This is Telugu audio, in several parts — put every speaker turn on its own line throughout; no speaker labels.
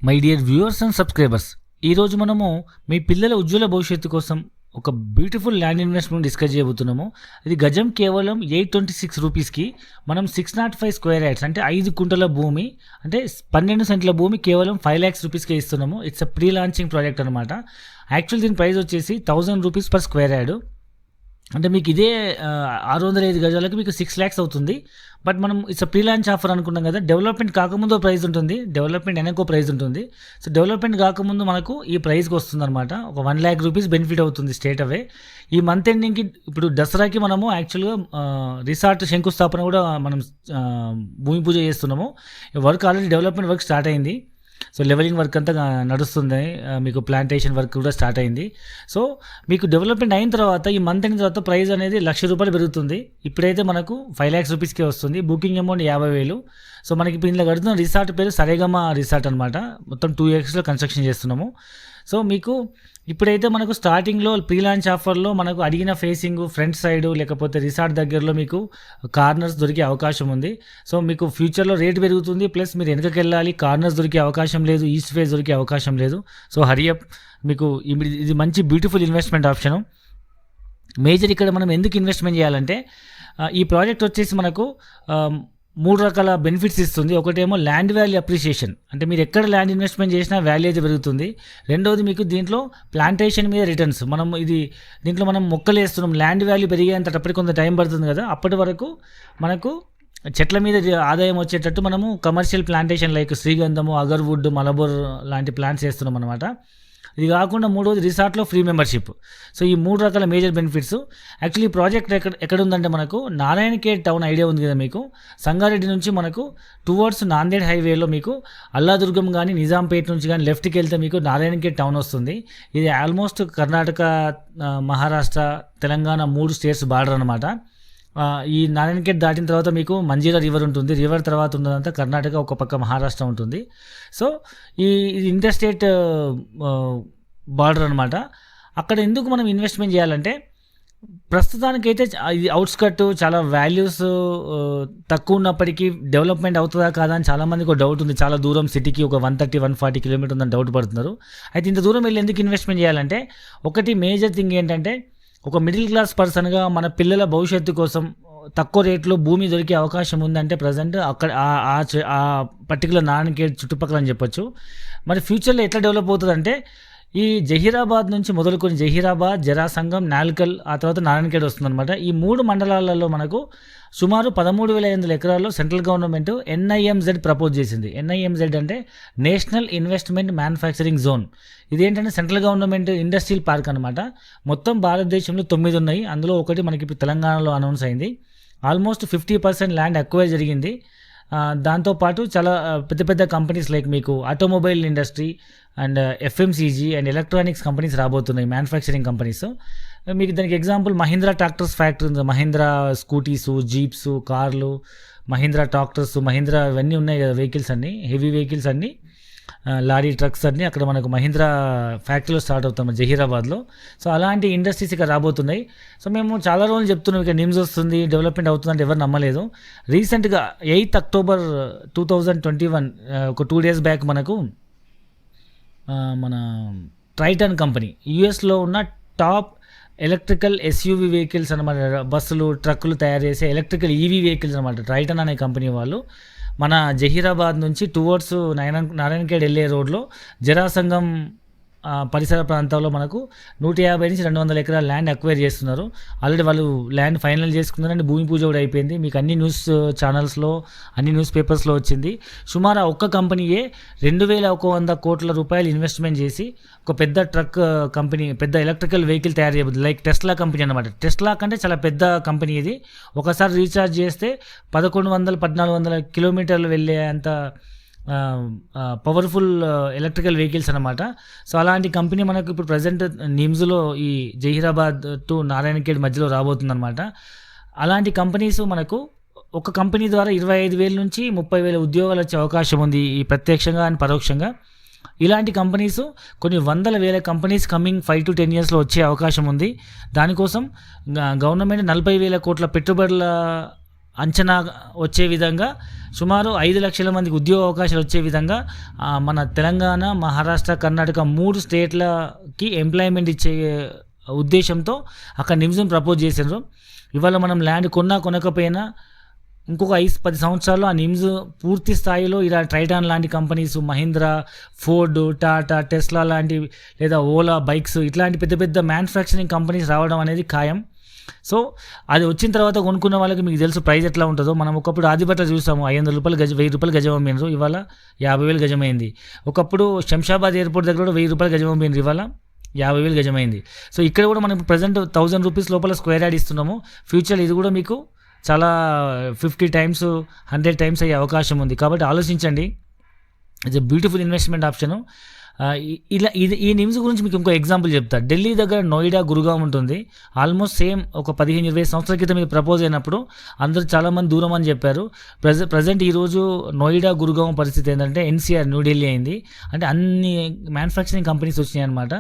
My dear viewers and subscribers, ఈరోజు మనము మీ పిల్లల ఉజ్వల భవిష్యత్తు కోసం ఒక బ్యూటిఫుల్ ల్యాండ్ ఇన్వెస్ట్మెంట్ డిస్కస్ చేయబోతున్నాము. ఇది గజం కేవలం 826 రూపీస్కి మనం 605 స్క్వేర్ యార్డ్స్ అంటే 5 కుంటల భూమి అంటే 12 సెంట్ల భూమి కేవలం 5 lakhs రూపీస్కే ఇస్తున్నాము. It's a pre launching project అనమాట. యాక్చువల్ దీని ప్రైస్ వచ్చేసి 1000 రూపీస్ పర్ స్క్వేర్ యార్డ్. అంటే మీకు ఇదే 605 గజాలకి మీకు 6 lakhs అవుతుంది. బట్ మనం ఇట్స్ ప్రీ లాంచ్ ఆఫర్ అనుకున్నాం కదా. డెవలప్మెంట్ కాకముందు ప్రైస్ ఉంటుంది, డెవలప్మెంట్ వెనకో ప్రైస్ ఉంటుంది. సో డెవలప్మెంట్ కాకముందు మనకు ఈ ప్రైస్కి వస్తుంది అనమాట. ఒక 1 lakh రూపీస్ బెనిఫిట్ అవుతుంది స్టేట్ అవే. ఈ మంత్ ఎండింగ్కి ఇప్పుడు దసరాకి మనము యాక్చువల్గా రిసార్ట్ శంకుస్థాపన కూడా మనం భూమి పూజ చేస్తున్నాము. Work already development work start అయింది. సో లెవెలింగ్ వర్క్ అంతా నడుస్తుంది, మీకు ప్లాంటేషన్ వర్క్ కూడా స్టార్ట్ అయింది. సో మీకు డెవలప్మెంట్ అయిన తర్వాత ఈ మంత్ అయిన తర్వాత ప్రైస్ అనేది ₹1,00,000 పెరుగుతుంది. ఇప్పుడైతే మనకు 5 lakhs రూపీస్కే వస్తుంది. Booking amount 50,000. సో మనకి ఇప్పుడు ఇందులో కడుతున్న రిసార్ట్ పేరు సరేగమ రిసార్ట్ అనమాట. మొత్తం 2 acresలో కన్స్ట్రక్షన్ చేస్తున్నాము. సో మీకు ఇప్పుడైతే మనకు స్టార్టింగ్లో ప్రీ లాంచ్ ఆఫర్లో మనకు అడిగిన ఫేసింగ్ ఫ్రంట్ సైడ్ లేకపోతే రిసార్ట్ దగ్గరలో మీకు కార్నర్స్ దొరికే అవకాశం ఉంది. సో మీకు ఫ్యూచర్లో రేట్ పెరుగుతుంది, ప్లస్ మీరు వెనకకి వెళ్ళాలి, కార్నర్స్ దొరికే అవకాశం లేదు, ఈస్ట్ ఫేస్ దొరికే అవకాశం లేదు. సో హరియప్, మీకు ఇది మంచి బ్యూటిఫుల్ ఇన్వెస్ట్మెంట్ ఆప్షను. మేజర్ ఇక్కడ మనం ఎందుకు ఇన్వెస్ట్మెంట్ చేయాలంటే ఈ ప్రాజెక్ట్ వచ్చేసి మనకు 3 రకాల బెనిఫిట్స్ ఇస్తుంది. ఒకటేమో ల్యాండ్ వాల్యూ అప్రిషియేషన్, అంటే మీరు ఎక్కడ ల్యాండ్ ఇన్వెస్ట్మెంట్ చేసినా వాల్యూ అయితే పెరుగుతుంది. రెండవది మీకు దీంట్లో ప్లాంటేషన్ మీద రిటర్న్స్. దీంట్లో మనం మొక్కలు వేస్తున్నాం, ల్యాండ్ వాల్యూ పెరిగేంతటప్పటికి కొంత టైం పడుతుంది కదా. అప్పటి వరకు మనకు చెట్ల మీద ఆదాయం వచ్చేటట్టు మనము కమర్షియల్ ప్లాంటేషన్ లైక్ శ్రీగంధము, అగర్వుడ్, మలబోర్ లాంటి ప్లాంట్స్ వేస్తున్నాం అనమాట. ఇది కాకుండా మూడోది రిసార్ట్లో ఫ్రీ మెంబర్షిప్. సో ఈ 3 రకాల మేజర్ బెనిఫిట్స్. యాక్చువల్లీ ఈ ప్రాజెక్ట్ ఎక్కడ ఉందంటే మనకు నారాయణఖేడ్ టౌన్ ఐడియా ఉంది కదా మీకు. సంగారెడ్డి నుంచి మనకు టువర్డ్స్ నాందేడ్ హైవేలో మీకు అల్లాదుర్గం కానీ నిజాంపేట్ నుంచి కానీ లెఫ్ట్కి వెళ్తే మీకు నారాయణఖేడ్ టౌన్ వస్తుంది. ఇది almost Karnataka, Maharashtra, Telangana 3 states border అనమాట. ఈ నారాయణఖేడ్ దాటిన తర్వాత మీకు మంజీరా రివర్ ఉంటుంది. రివర్ తర్వాత ఉన్నదంతా కర్ణాటక, ఒక పక్క మహారాష్ట్ర ఉంటుంది. సో ఇది ఇంటర్ స్టేట్ బార్డర్ అనమాట. అక్కడ ఎందుకు మనం ఇన్వెస్ట్మెంట్ చేయాలంటే ప్రస్తుతానికైతే ఇది అవుట్స్కట్, చాలా వాల్యూస్ తక్కువ ఉన్నప్పటికీ డెవలప్మెంట్ అవుతుందా కాదా అని చాలామందికి ఒక డౌట్ ఉంది. చాలా దూరం సిటీకి ఒక 130-140 కిలోమీటర్ ఉందని డౌట్ పడుతున్నారు. అయితే ఇంత దూరం వెళ్ళి ఎందుకు ఇన్వెస్ట్మెంట్ చేయాలంటే ఒకటి మేజర్ థింగ్ ఏంటంటే ఒక మిడిల్ క్లాస్ పర్సన్గా మన పిల్లల భవిష్యత్తు కోసం తక్కువ రేట్లో భూమి దొరికే అవకాశం ఉందంటే ప్రజెంట్ అక్కడ ఆ పర్టికులర్ నారాయణఖేడ్ చుట్టుపక్కల అని చెప్పొచ్చు. మరి ఫ్యూచర్లో ఎట్లా డెవలప్ అవుతుందంటే ఈ జహీరాబాద్ నుంచి మొదలుకొని జహీరాబాద్, జరాసంగం, నాల్కల్, ఆ తర్వాత నారాయణఖేడ్ వస్తుందన్నమాట. ఈ 3 మండలాలలో మనకు సుమారు 13,500 ఎకరాల్లో సెంట్రల్ గవర్నమెంట్ NIMZ ప్రపోజ్ చేసింది. NIMZ అంటే నేషనల్ ఇన్వెస్ట్మెంట్ మ్యానుఫ్యాక్చరింగ్ జోన్. ఇదేంటంటే సెంట్రల్ గవర్నమెంట్ ఇండస్ట్రియల్ పార్క్ అనమాట. మొత్తం భారతదేశంలో 9 ఉన్నాయి. అందులో ఒకటి మనకి ఇప్పుడు తెలంగాణలో అనౌన్స్ అయింది. ఆల్మోస్ట్ 50% ల్యాండ్ అక్వైర్ జరిగింది. దాంతోపాటు చాలా పెద్ద పెద్ద కంపెనీస్ లైక్ మీకు automobile industry and FMCG and electronics companies రాబోతున్నాయి, మ్యానుఫ్యాక్చరింగ్ కంపెనీస్. మీకు దానికి ఎగ్జాంపుల్ మహీంద్రా ట్రాక్టర్స్ ఫ్యాక్టరీ ఉంది. మహీంద్రా స్కూటీసు, జీప్స్, కార్లు, మహీంద్రా ట్రాక్టర్స్, మహీంద్రా ఇవన్నీ ఉన్నాయి కదా వెహికల్స్ అన్నీ, హెవీ వెహికల్స్ అన్నీ, లారీ ట్రక్స్ అన్నీ అక్కడ మనకు మహీంద్రా ఫ్యాక్టరీలో స్టార్ట్ అవుతాం జహీరాబాద్లో. సో అలాంటి ఇండస్ట్రీస్ ఇక్కడ రాబోతున్నాయి. సో మేము చాలా రోజులు చెప్తున్నాం ఇక నిమ్స్ వస్తుంది, డెవలప్మెంట్ అవుతుందంటే ఎవరు నమ్మలేదు. రీసెంట్గా 8 October 2021 ఒక 2 days బ్యాక్ మనకు మన ట్రైటన్ కంపెనీ, యూఎస్లో ఉన్న టాప్ ఎలక్ట్రికల్ SUV వెహికల్స్ అనమాట, బస్సులు, ట్రక్కులు తయారు చేసే ఎలక్ట్రికల్ EV వెహికల్స్ అనమాట, ట్రైటన్ అనే కంపెనీ వాళ్ళు మన జహీరాబాద్ నుంచి టువర్డ్స్ నారాయణఖేడ్ వెళ్ళే రోడ్లో జరాసంగం పరిసర ప్రాంతాల్లో మనకు 150 నుంచి 200 ఎకరాల ల్యాండ్ అక్వైర్ చేస్తున్నారు. ఆల్రెడీ వాళ్ళు ల్యాండ్ ఫైనల్ చేసుకున్నారంటే భూమి పూజ కూడా అయిపోయింది. మీకు అన్ని న్యూస్ ఛానల్స్లో, అన్ని న్యూస్ పేపర్స్లో వచ్చింది. సుమారు ఒక్క కంపెనీయే 2,100 కోట్ల రూపాయలు ఇన్వెస్ట్మెంట్ చేసి ఒక పెద్ద ట్రక్ కంపెనీ, పెద్ద ఎలక్ట్రికల్ వెహికల్ తయారు చేయబోతుంది. లైక్ టెస్లా కంపెనీ అనమాట. టెస్లా కంటే చాలా పెద్ద కంపెనీ ఇది. ఒకసారి రీఛార్జ్ చేస్తే 1,100-1,400 కిలోమీటర్లు వెళ్ళే అంత పవర్ఫుల్ ఎలక్ట్రికల్ వెహికల్స్ అనమాట. సో అలాంటి కంపెనీ మనకు ఇప్పుడు ప్రజెంట్ నిమ్స్లో ఈ జహీరాబాద్ టు నారాయణఖేడ్ మధ్యలో రాబోతుందన్నమాట. అలాంటి కంపెనీస్ మనకు ఒక కంపెనీ ద్వారా 25,000 నుంచి 30,000 ఉద్యోగాలు వచ్చే అవకాశం ఉంది, ఈ ప్రత్యక్షంగా అండ్ పరోక్షంగా. ఇలాంటి కంపెనీస్ కొన్ని 100,000 కంపెనీస్ కమింగ్ 5 to 10 yearsలో వచ్చే అవకాశం ఉంది. దానికోసం గవర్నమెంట్ 40,000 కోట్ల పెట్టుబడుల అంచనా వచ్చే విధంగా సుమారు 5 లక్షల మందికి ఉద్యోగ అవకాశాలు వచ్చే విధంగా మన తెలంగాణ, మహారాష్ట్ర, కర్ణాటక 3 స్టేట్లకి ఎంప్లాయ్మెంట్ ఇచ్చే ఉద్దేశంతో అక్కడ నిమ్స్‌ని ప్రపోజ్ చేసిండ్రు. ఇవాళ మనం ల్యాండ్ కొనకపోయినా ఇంకొక 5-10 సంవత్సరాల్లో ఆ నిమ్స్ పూర్తి స్థాయిలో ఇలా ట్రైటాన్ లాంటి companies, Mahindra, Ford, Tata, Tesla లాంటి లేదా ఓలా బైక్స్ ఇట్లాంటి పెద్ద పెద్ద మ్యానుఫ్యాక్చరింగ్ కంపెనీస్ రావడం అనేది ఖాయం. సో అది వచ్చిన తర్వాత కొనుక్కున్న వాళ్ళకి మీకు తెలుసు ప్రైస్ ఎట్లా ఉంటుందో. మనం ఒకప్పుడు ఆదిబట్ల చూసాము, ₹500 గజం, ₹1000 గజం అమ్మిండ్రు, ఇవాళ 50,000 గజమైంది. ఒకప్పుడు శంషాబాద్ ఎయిర్పోర్ట్ దగ్గర కూడా ₹1000 గజం అమ్మిండ్రు, ఇవాళ 50,000 గజమైంది. సో ఇక్కడ కూడా మనం ప్రజెంట్ ₹1,000 లోపల స్క్వేర్ యార్డ్ ఇస్తున్నాము. ఫ్యూచర్ ఇది కూడా మీకు చాలా 50 టైమ్స్ 100 టైమ్స్ అయ్యే అవకాశం ఉంది. కాబట్టి ఆలోచించండి. It's a beautiful investment option. ఈ నిమ్స్ గురించి మీకు ఇంకో ఎగ్జాంపుల్ చెప్తా. ఢిల్లీ దగ్గర నోయిడా, గురుగాం ఉంటుంది. ఆల్మోస్ట్ సేమ్ ఒక 15-20 సంవత్సరాల క్రితం ఇది ప్రపోజ్ అయినప్పుడు అందరూ చాలామంది దూరం అని చెప్పారు. ప్రజెంట్ ఈరోజు నోయిడా, గురుగాం పరిస్థితి ఏంటంటే ఎన్సీఆర్, న్యూఢిల్లీ అయింది. అంటే అన్ని మ్యానుఫ్యాక్చరింగ్ కంపెనీస్ వచ్చినాయి అనమాట.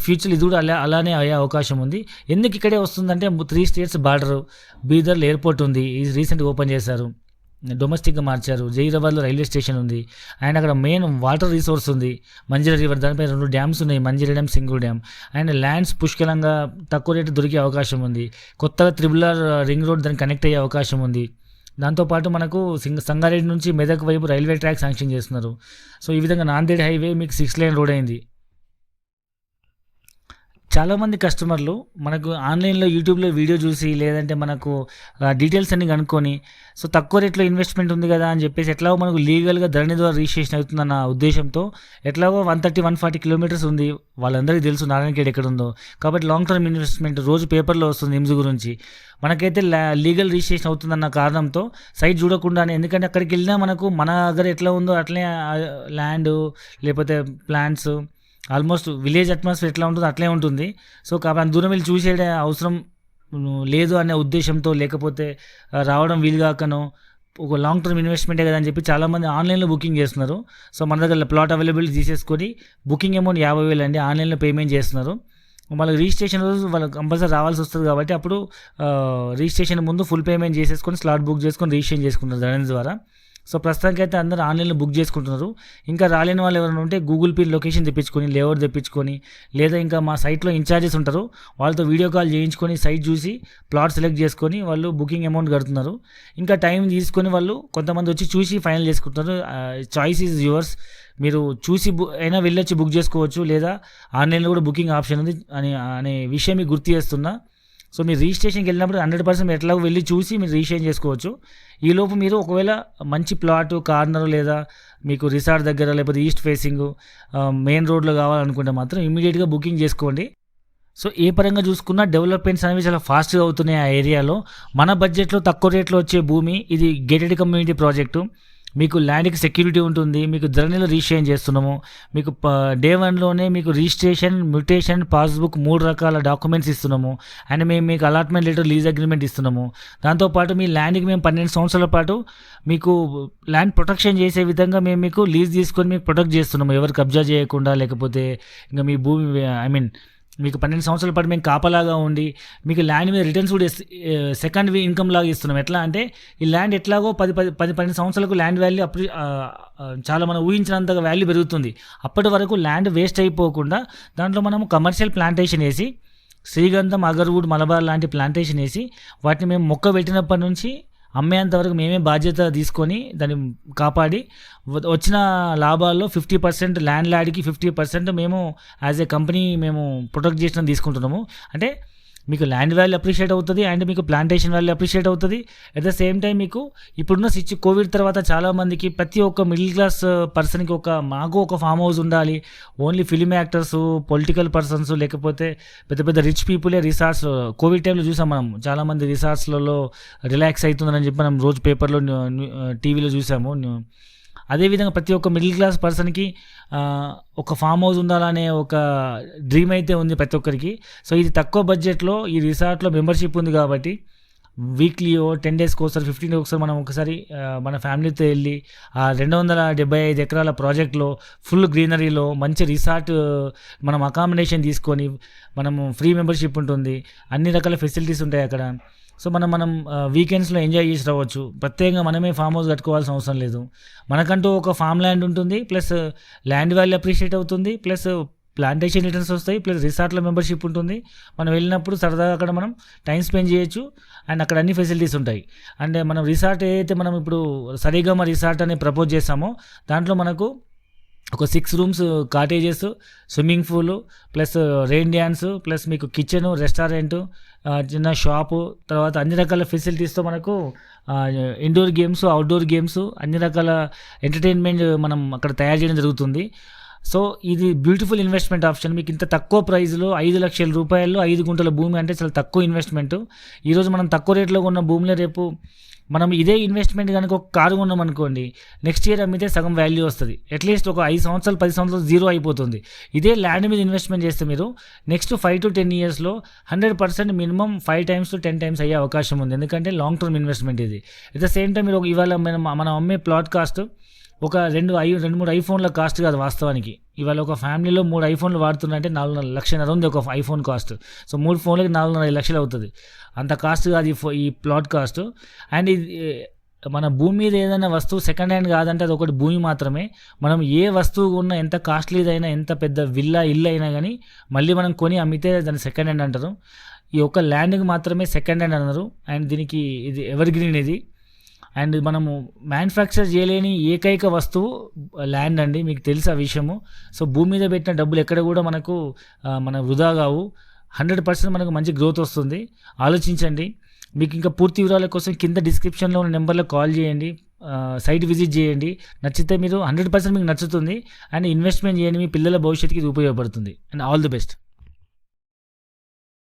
ఫ్యూచర్ ఇది కూడా అలానే అయ్యే అవకాశం ఉంది. ఎందుకు ఇక్కడే వస్తుందంటే 3 స్టేట్స్ బార్డరు, బీదర్లో ఎయిర్పోర్ట్ ఉంది, ఇది రీసెంట్గా ఓపెన్ చేశారు, డొమెస్టిక్గా మార్చారు. జహీరాబాద్లో రైల్వే స్టేషన్ ఉంది, అండ్ అక్కడ మెయిన్ వాటర్ రిసోర్స్ ఉంది, మంజీరా రివర్, దానిపై 2 డ్యామ్స్ ఉన్నాయి, Manjira dam, Singur dam. And lands పుష్కలంగా తక్కువ రేటు దొరికే అవకాశం ఉంది. కొత్తగా త్రిబుల్-ఆర్ రింగ్ రోడ్ దానికి కనెక్ట్ అయ్యే అవకాశం ఉంది. దాంతోపాటు మనకు సంగారెడ్డి నుంచి మెదక్ వైపు రైల్వే ట్రాక్ శాంక్షన్ చేస్తున్నారు. సో ఈ విధంగా నాందేడ్ హైవే మీకు 6 లేన్ రోడ్ అయింది. చాలామంది కస్టమర్లు మనకు ఆన్లైన్లో, యూట్యూబ్లో వీడియో చూసి లేదంటే మనకు డీటెయిల్స్ అన్ని కనుక్కొని సో తక్కువ రేట్లో ఇన్వెస్ట్మెంట్ ఉంది కదా అని చెప్పేసి ఎట్లాగో మనకు లీగల్గా ధరణి ద్వారా రిజిస్ట్రేషన్ అవుతుందన్న ఉద్దేశంతో ఎట్లాగో 130-140 కిలోమీటర్స్ ఉంది, వాళ్ళందరికీ తెలుసు నారాయణఖేడ్ ఎక్కడ ఉందో. కాబట్టి లాంగ్ టర్మ్ ఇన్వెస్ట్మెంట్ రోజు పేపర్లో వస్తుంది నిమ్స్ గురించి. మనకైతే లీగల్ రిజిస్ట్రేషన్ అవుతుందన్న కారణంతో సైట్ చూడకుండానే, ఎందుకంటే అక్కడికి వెళ్ళినా మనకు మన దగ్గర ఎట్లా ఉందో అట్లే ల్యాండ్ లేకపోతే ప్లాంట్స్ ఆల్మోస్ట్ విలేజ్ అట్మాస్ఫియర్ ఎట్లా ఉంటుందో అట్లే ఉంటుంది. సో కాబట్టి దూరం వెళ్ళి చూసే అవసరం లేదు అనే ఉద్దేశంతో, లేకపోతే రావడం వీలుగాకనో ఒక లాంగ్ టర్మ్ ఇన్వెస్ట్మెంటే కదా అని చెప్పి చాలామంది ఆన్లైన్లో బుకింగ్ చేస్తున్నారు. సో మన దగ్గర ప్లాట్ అవైలబిలిటీ తీసేసుకొని బుకింగ్ అమౌంట్ 50,000 అండి ఆన్లైన్లో పేమెంట్ చేస్తున్నారు. వాళ్ళకి రిజిస్ట్రేషన్ రోజు వాళ్ళకి కంపల్సరీ రావాల్సి వస్తుంది కాబట్టి అప్పుడు రిజిస్ట్రేషన్ ముందు ఫుల్ పేమెంట్ చేసేసుకొని స్లాట్ బుక్ చేసుకొని రిజిస్ట్రేషన్ చేసుకుంటారు ధరణి ద్వారా. సో ప్రస్తుతానికి అయితే అందరూ ఆన్లైన్లో బుక్ చేసుకుంటున్నారు. ఇంకా రాలేని వాళ్ళు ఎవరైనా ఉంటే గూగుల్ పే లొకేషన్ తెప్పించుకొని, లేఅవుట్ తెప్పించుకొని, లేదా ఇంకా మా సైట్లో ఇన్ఛార్జెస్ ఉంటారు, వాళ్ళతో వీడియో కాల్ చేయించుకొని సైట్ చూసి ప్లాట్ సెలెక్ట్ చేసుకొని వాళ్ళు బుకింగ్ అమౌంట్ కడుతున్నారు. ఇంకా టైం తీసుకొని వాళ్ళు కొంతమంది వచ్చి చూసి ఫైనల్ చేసుకుంటున్నారు. Choice is yours. మీరు చూసి అయినా వెళ్ళొచ్చి బుక్ చేసుకోవచ్చు, లేదా ఆన్లైన్లో కూడా బుకింగ్ ఆప్షన్ ఉంది అనే విషయం మీకు గుర్తు చేస్తున్నా. సో మీరు రిజిస్ట్రేషన్కి వెళ్ళినప్పుడు 100% ఎట్లా వెళ్ళి చూసి మీరు రిజిస్ట్రేషన్ చేసుకోవచ్చు. ఈలోపు మీరు ఒకవేళ మంచి ప్లాట్, కార్నర్ లేదా మీకు రిసార్ట్ దగ్గర లేకపోతే ఈస్ట్ ఫేసింగ్ మెయిన్ రోడ్లో కావాలనుకుంటే మాత్రం ఇమీడియట్గా బుకింగ్ చేసుకోండి. సో ఏ పరంగా చూసుకున్నా డెవలప్మెంట్స్ అనేవి చాలా ఫాస్ట్గా అవుతున్నాయి ఆ ఏరియాలో. మన బడ్జెట్లో తక్కువ రేట్లో వచ్చే భూమి ఇది. గేటెడ్ కమ్యూనిటీ ప్రాజెక్టు, మీకు ల్యాండ్కి సెక్యూరిటీ ఉంటుంది, మీకు ధరణిలో రిజిస్ట్రేషన్ చేస్తున్నాము, మీకు డే 1లోనే మీకు రిజిస్ట్రేషన్, మ్యూటేషన్, పాస్బుక్ 3 రకాల డాక్యుమెంట్స్ ఇస్తున్నాము. అండ్ మేము మీకు అలాట్మెంట్ లెటర్, లీజ్ అగ్రిమెంట్ ఇస్తున్నాము. దాంతోపాటు మీ ల్యాండ్కి మేము 12 సంవత్సరాల పాటు మీకు ల్యాండ్ ప్రొటెక్షన్ చేసే విధంగా మేము మీకు లీజ్ తీసుకొని మీకు ప్రొటెక్ట్ చేస్తున్నాము, ఎవరు కబ్జా చేయకుండా. లేకపోతే ఇంకా మీ భూమి మీకు 12 సంవత్సరాల పాటు మేము కాపలాగా ఉండి మీకు ల్యాండ్ మీద రిటర్న్స్ కూడా సెకండ్ ఇన్కమ్ లాగా ఇస్తున్నాం. ఎట్లా అంటే ఈ ల్యాండ్ ఎట్లాగో 10-12 సంవత్సరాలకు ల్యాండ్ వాల్యూ అప్పుడు చాలా మనం ఊహించినంతగా వాల్యూ పెరుగుతుంది. అప్పటి వరకు ల్యాండ్ వేస్ట్ అయిపోకుండా దాంట్లో మనము కమర్షియల్ ప్లాంటేషన్ వేసి, శ్రీగంధం, అగర్వుడ్, మలబార్ లాంటి ప్లాంటేషన్ వేసి వాటిని మేము మొక్క పెట్టినప్పటి నుంచి అమ్మేంతవరకు మేమే బాధ్యత తీసుకొని దాన్ని కాపాడి వచ్చిన లాభాల్లో 50% ల్యాండ్ లార్డ్కి, 50% మేము యాజ్ ఏ కంపెనీ మేము ప్రొటెక్ట్ చేసిన తీసుకుంటున్నాము. అంటే మీకు ల్యాండ్ వాల్యూ అప్రిషియేట్ అవుతుంది అండ్ మీకు ప్లాంటేషన్ వాల్యూ అప్రిషియేట్ అవుతుంది. అట్ ద సేమ్ టైం మీకు ఇప్పుడున్న కోవిడ్ తర్వాత చాలామందికి ప్రతి ఒక్క మిడిల్ క్లాస్ పర్సన్కి మాకు ఒక ఫామ్ హౌస్ ఉండాలి, only film actors, political persons, లేకపోతే పెద్ద పెద్ద రిచ్ పీపులే రిసార్ట్స్. కోవిడ్ టైంలో చూసాం మనం చాలామంది రిసార్ట్స్లలో రిలాక్స్ అవుతుందని చెప్పి మనం రోజు పేపర్లో, టీవీలో చూసాము. అదేవిధంగా ప్రతి ఒక్క మిడిల్ క్లాస్ పర్సన్కి ఒక ఫామ్ హౌస్ ఉండాలనే ఒక డ్రీమ్ అయితే ఉంది ప్రతి ఒక్కరికి. సో ఇది తక్కువ బడ్జెట్లో ఈ రిసార్ట్లో మెంబర్షిప్ ఉంది కాబట్టి వీక్లీయో 10 డేస్కి ఒకసారి, 15 డేస్కి ఒకసారి మనం ఒకసారి మన ఫ్యామిలీతో వెళ్ళి ఆ 275 ఎకరాల ప్రాజెక్ట్లో ఫుల్ గ్రీనరీలో మంచి రిసార్ట్ మనం అకామిడేషన్ తీసుకొని మనము ఫ్రీ మెంబర్షిప్ ఉంటుంది, అన్ని రకాల ఫెసిలిటీస్ ఉంటాయి అక్కడ. సో మనం వీకెండ్స్లో ఎంజాయ్ చేసి రావచ్చు. ప్రత్యేకంగా మనమే ఫామ్ హౌస్ కట్టుకోవాల్సిన అవసరం లేదు. మనకంటూ ఒక ఫామ్ ల్యాండ్ ఉంటుంది, ప్లస్ ల్యాండ్ వాల్యూ అప్రిషియేట్ అవుతుంది, ప్లస్ ప్లాంటేషన్ రిటర్న్స్ వస్తాయి, ప్లస్ రిసార్ట్లో మెంబర్షిప్ ఉంటుంది. మనం వెళ్ళినప్పుడు సరదాగా అక్కడ మనం టైం స్పెండ్ చేయొచ్చు అండ్ అక్కడ అన్ని ఫెసిలిటీస్ ఉంటాయి. అంటే మనం రిసార్ట్ ఏదైతే మనం ఇప్పుడు సరిగమ రిసార్ట్ అని ప్రపోజ్ చేస్తామో దాంట్లో మనకు ఒక 6 rooms cottages, swimming pool, plus rain dance, plus మీకు కిచెను, రెస్టారెంటు, చిన్న షాపు, తర్వాత అన్ని రకాల ఫెసిలిటీస్తో మనకు ఇండోర్ గేమ్స్, అవుట్డోర్ గేమ్స్, అన్ని రకాల ఎంటర్టైన్మెంట్ మనం అక్కడ తయారు చేయడం జరుగుతుంది. సో ఇది బ్యూటిఫుల్ ఇన్వెస్ట్మెంట్ ఆప్షన్. మీకు ఇంత తక్కువ ప్రైస్లో 5 లక్షల రూపాయల్లో 5 గుంటల భూమి అంటే చాలా తక్కువ ఇన్వెస్ట్మెంట్. ఈరోజు మనం తక్కువ రేట్లో ఉన్న భూమిలో రేపు మనం ఇదే ఇన్వెస్ట్మెంట్ కనుక ఒక కారు కొన్నాం అనుకోండి, నెక్స్ట్ ఇయర్ అమ్మితే సగం వాల్యూ వస్తుంది. అట్లీస్ట్ ఒక 5 సంవత్సరాలు 10 సంవత్సరాలు జీరో అయిపోతుంది. ఇదే ల్యాండ్ మీద ఇన్వెస్ట్మెంట్ చేస్తే మీరు నెక్స్ట్ 5 to 10 ఇయర్స్లో 100% మినిమం 5 times to 10 times అయ్యే అవకాశం ఉంది. ఎందుకంటే లాంగ్ టర్మ్ ఇన్వెస్ట్మెంట్ ఇది. అట్ ద సేమ్ టైం మీరు ఇవాళ మనం అమ్మే ప్లాట్ కాస్ట్ ఒక 2-3 ఐఫోన్ల కాస్ట్ కాదు వాస్తవానికి. ఇవాళ ఒక ఫ్యామిలీలో 3 ఐఫోన్లు వాడుతున్నారంటే 4.5 లక్షలు ఉంది ఒక ఐఫోన్ కాస్ట్. సో 3 ఫోన్లకి 4.5 లక్షలు అవుతుంది. అంత కాస్ట్ కాదు ఈ ప్లాట్ కాస్ట్. అండ్ ఇది మన భూమి మీద ఏదైనా వస్తువు సెకండ్ హ్యాండ్ కాదంటే అది ఒకటి భూమి మాత్రమే. మనం ఏ వస్తువు ఉన్నా, ఎంత కాస్ట్లీదైనా, ఎంత పెద్ద ఇల్లు అయినా కానీ మళ్ళీ మనం కొని అమ్మితే దాన్ని సెకండ్ హ్యాండ్ అంటారు. ఈ ఒక్క ల్యాండ్కి మాత్రమే సెకండ్ హ్యాండ్ అన్నారు. అండ్ దీనికి ఇది ఎవర్ గ్రీన్ ఇది. అండ్ మనము మ్యానుఫ్యాక్చర్ చేయలేని ఏకైక వస్తువు ల్యాండ్ అండి, మీకు తెలుసు ఆ విషయము. సో భూమి మీద పెట్టిన డబ్బులు ఎక్కడ కూడా మన వృధా కావు. 100% మనకు మంచి గ్రోత్ వస్తుంది. ఆలోచించండి. మీకు ఇంకా పూర్తి వివరాల కోసం కింద డిస్క్రిప్షన్లో ఉన్న నెంబర్లో కాల్ చేయండి, సైట్ విజిట్ చేయండి. నచ్చితే మీరు 100% మీకు నచ్చుతుంది. అండ్ ఇన్వెస్ట్మెంట్ చేయండి, మీ పిల్లల భవిష్యత్తుకి ఇది ఉపయోగపడుతుంది. And all the best.